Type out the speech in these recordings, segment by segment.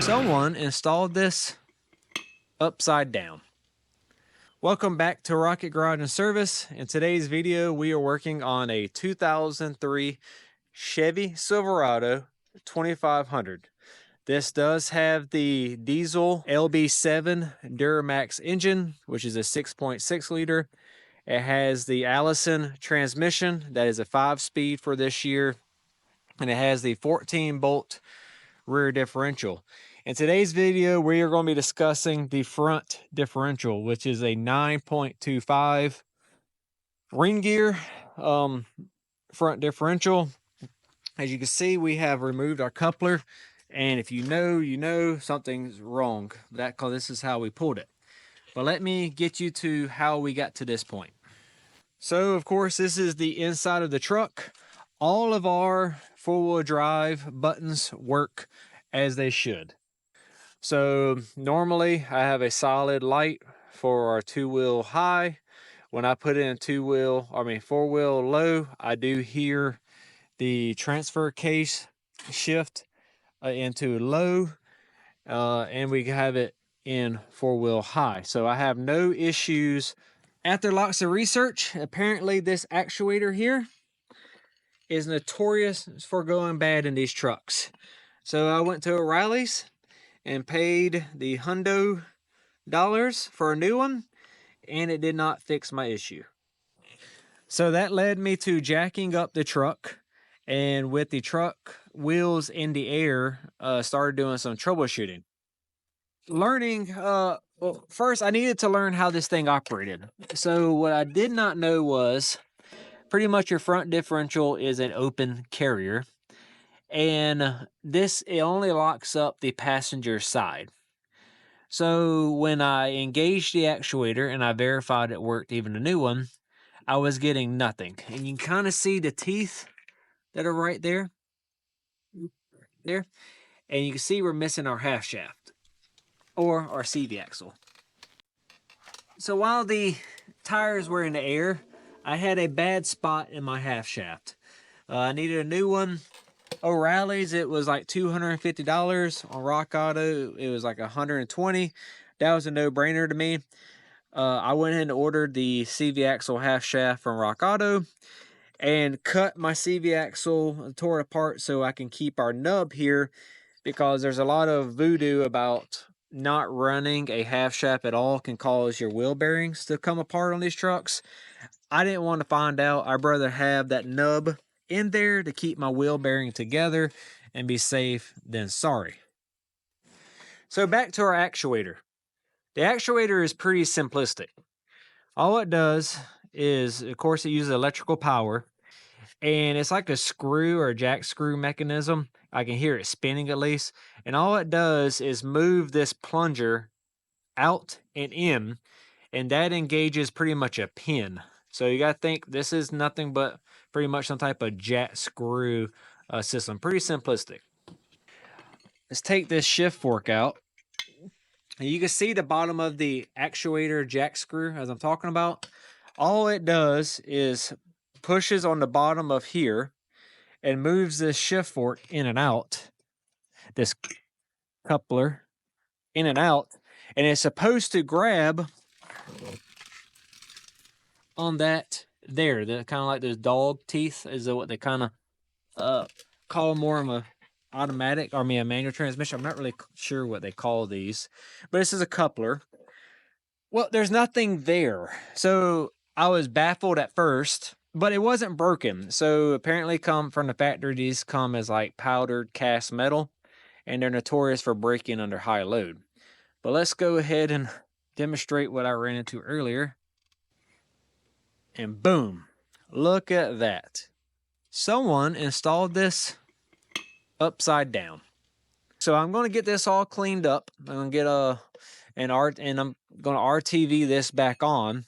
Someone installed this upside down. Welcome back to Rocket Garage and Service. In today's video, we are working on a 2003 Chevy Silverado 2500. This does have the diesel LB7 Duramax engine, which is a 6.6 liter. It has the Allison transmission, that is a 5-speed for this year, and it has the 14-bolt rear differential. In today's video, we are going to be discussing the front differential, which is a 9.25 ring gear front differential. As you can see, we have removed our coupler, and if you know something's wrong. Because this is how we pulled it. But let me get you to how we got to this point. So, of course, this is the inside of the truck. All of our four-wheel drive buttons work as they should. So normally I have a solid light for our two-wheel high. When I put in four-wheel low, I do hear the transfer case shift into low, and we have it in four-wheel high. So I have no issues. After lots of research, apparently this actuator here is notorious for going bad in these trucks. So I went to O'Reilly's and paid the $100 for a new one, and it did not fix my issue. So that led me to jacking up the truck, and with the truck wheels in the air, started doing some troubleshooting. Well, first I needed to learn how this thing operated. So what I did not know was pretty much your front differential is an open carrier. And it only locks up the passenger side. So when I engaged the actuator and I verified it worked, even a new one, I was getting nothing. And you can kind of see the teeth that are right there. There. And you can see we're missing our half shaft or our CV axle. So while the tires were in the air, I had a bad spot in my half shaft. I needed a new one. O'Reilly's, it was like $250. On Rock Auto, it was like $120. That was a no-brainer to me. I went ahead and ordered the CV axle half shaft from Rock Auto and cut my CV axle, tore it apart so I can keep our nub here, because there's a lot of voodoo about not running a half shaft at all can cause your wheel bearings to come apart on these trucks. I didn't want to find out. I'd rather have that nub in there to keep my wheel bearing together and be safe than sorry. So back to our actuator. The actuator is pretty simplistic. All it does is, of course, it uses electrical power, and it's like a screw or a jack screw mechanism. I can hear it spinning at least. And all it does is move this plunger out and in, and that engages pretty much a pin. So you got to think this is nothing but pretty much some type of jack screw system. Pretty simplistic. Let's take this shift fork out. And you can see the bottom of the actuator jack screw as I'm talking about. All it does is pushes on the bottom of here and moves this shift fork in and out. This coupler in and out. And it's supposed to grab on that there. They're kind of like those dog teeth is what they kind of call more of a automatic, a manual transmission. I'm not really sure what they call these, but this is a coupler. Well, there's nothing there. So I was baffled at first, but it wasn't broken. So apparently come from the factory, these come as like powdered cast metal, and they're notorious for breaking under high load. But let's go ahead and demonstrate what I ran into earlier. And boom, look at that. Someone installed this upside down. So I'm going to get this all cleaned up. I'm going to get I'm going to RTV this back on,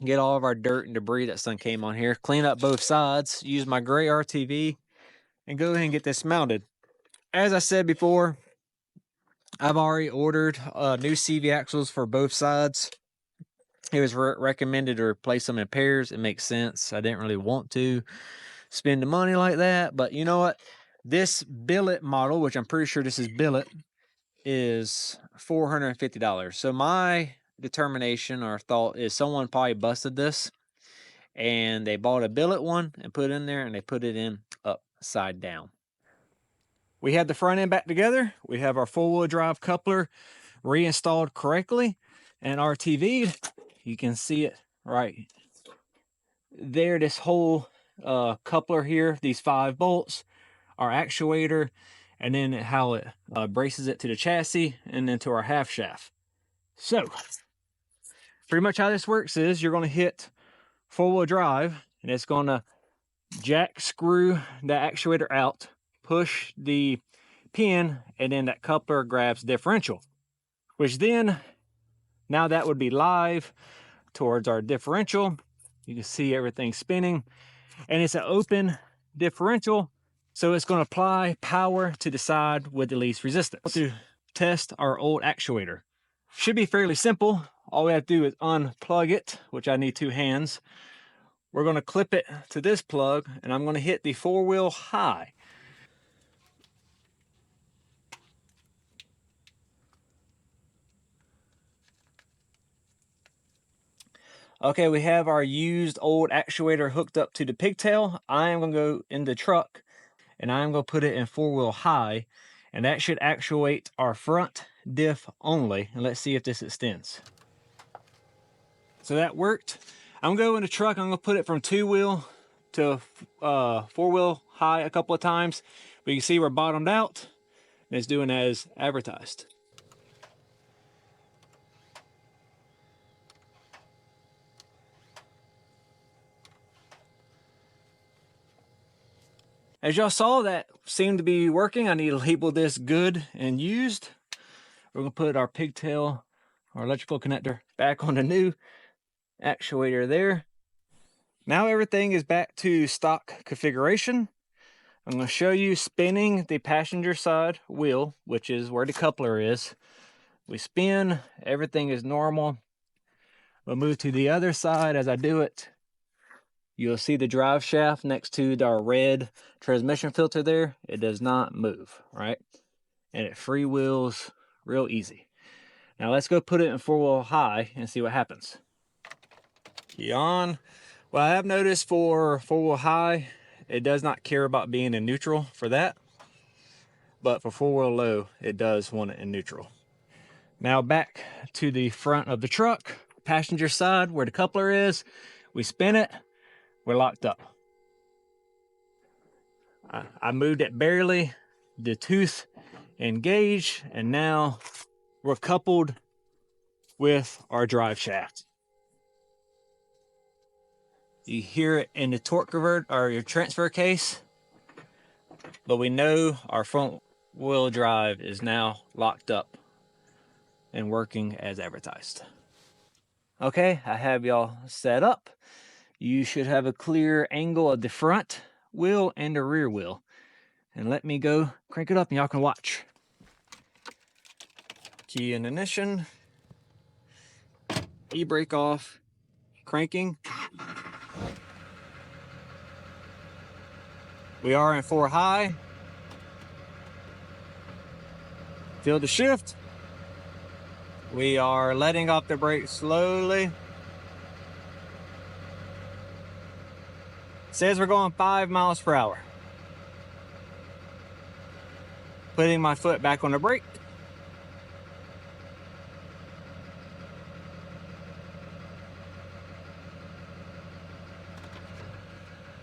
get all of our dirt and debris that came on here, clean up both sides, use my gray RTV, and go ahead and get this mounted. As I said before, I've already ordered new CV axles for both sides. It was recommended to replace them in pairs. It makes sense. I didn't really want to spend the money like that, but you know what? This billet model, which I'm pretty sure this is billet, is $450. So my determination or thought is someone probably busted this and they bought a billet one and put it in there and they put it in upside down. We have the front end back together. We have our four-wheel drive coupler reinstalled correctly and RTV'd. You can see it right there. This whole coupler here, these 5 bolts, our actuator, and then how it braces it to the chassis and then to our half shaft. So pretty much how this works is you're going to hit 4-wheel drive and it's going to jack screw the actuator out, push the pin, and then that coupler grabs differential, which then now that would be live towards our differential. You can see everything spinning and it's an open differential, so it's going to apply power to the side with the least resistance. To test our old actuator, should be fairly simple. All we have to do is unplug it, which I need 2 hands. We're going to clip it to this plug and I'm going to hit the 4-wheel high. Okay, we have our used old actuator hooked up to the pigtail. I am going to go in the truck and I'm going to put it in 4-wheel high, and that should actuate our front diff only. And let's see if this extends. So that worked. I'm going to go in the truck. I'm going to put it from 2-wheel to 4-wheel high a couple of times. But you can see we're bottomed out and it's doing as advertised. As y'all saw, that seemed to be working. I need to label this good and used. We're going to put our pigtail, our electrical connector, back on the new actuator there. Now everything is back to stock configuration. I'm going to show you spinning the passenger side wheel, which is where the coupler is. We spin, everything is normal. We'll move to the other side. As I do it, you'll see the drive shaft next to our red transmission filter there. It does not move, right? And it freewheels real easy. Now let's go put it in 4-wheel high and see what happens. Key on. Well, I have noticed for 4-wheel high, it does not care about being in neutral for that. But for 4-wheel low, it does want it in neutral. Now back to the front of the truck, passenger side where the coupler is. We spin it. We're locked up. I moved it barely, the tooth engaged, and now we're coupled with our drive shaft. You hear it in the torque convert or your transfer case, but we know our front wheel drive is now locked up and working as advertised. Okay, I have y'all set up. You should have a clear angle of the front wheel and the rear wheel. And let me go crank it up and y'all can watch. Key in ignition. E-brake off. Cranking. We are in 4 high. Feel the shift. We are letting off the brake slowly. Says we're going 5 miles per hour. Putting my foot back on the brake.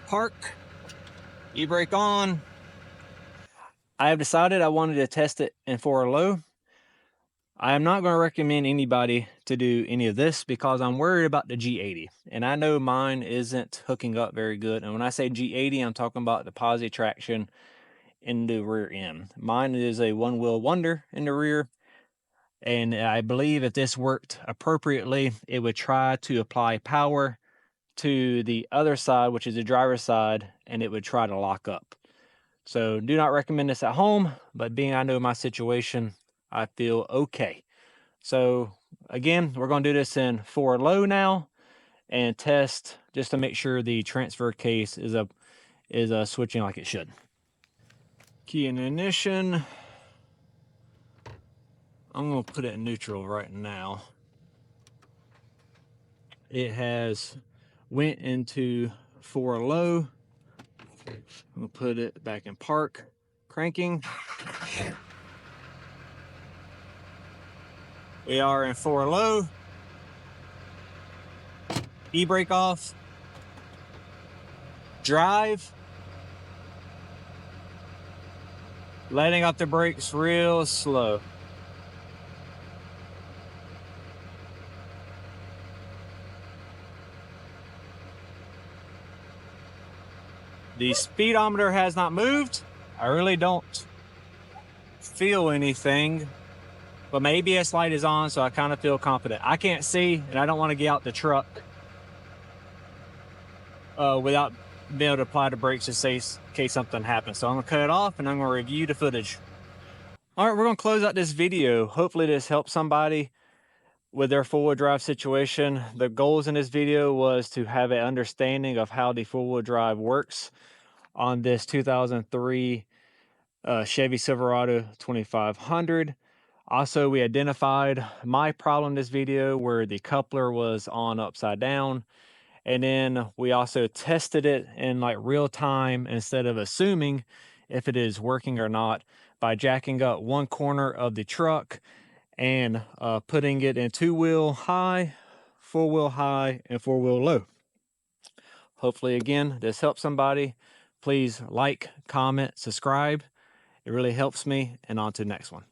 Park. E-brake on. I have decided I wanted to test it in 4 low. I am not going to recommend anybody to do any of this because I'm worried about the G80. And I know mine isn't hooking up very good. And when I say G80, I'm talking about the posi traction in the rear end. Mine is a 1-wheel wonder in the rear. And I believe if this worked appropriately, it would try to apply power to the other side, which is the driver's side, and it would try to lock up. So do not recommend this at home, but being I know my situation, I feel okay. So again, we're going to do this in 4 low now and test just to make sure the transfer case is switching like it should. Key in ignition. I'm gonna put it in neutral right now. It has went into 4 low. I'm gonna put it back in park, cranking. We are in 4 low. E-brake off. Drive. Letting out the brakes real slow. The speedometer has not moved. I really don't feel anything, but my ABS light is on, so I kind of feel confident. I can't see, and I don't want to get out the truck without being able to apply the brakes just in case something happens. So I'm gonna cut it off and I'm gonna review the footage. All right, we're gonna close out this video. Hopefully this helps somebody with their four-wheel drive situation. The goals in this video was to have an understanding of how the four-wheel drive works on this 2003 Chevy Silverado 2500. Also, we identified my problem in this video where the coupler was on upside down. And then we also tested it in like real time instead of assuming if it is working or not by jacking up one corner of the truck and putting it in 2-wheel high, 4-wheel high, and 4-wheel low. Hopefully, again, this helps somebody. Please like, comment, subscribe. It really helps me. And on to the next one.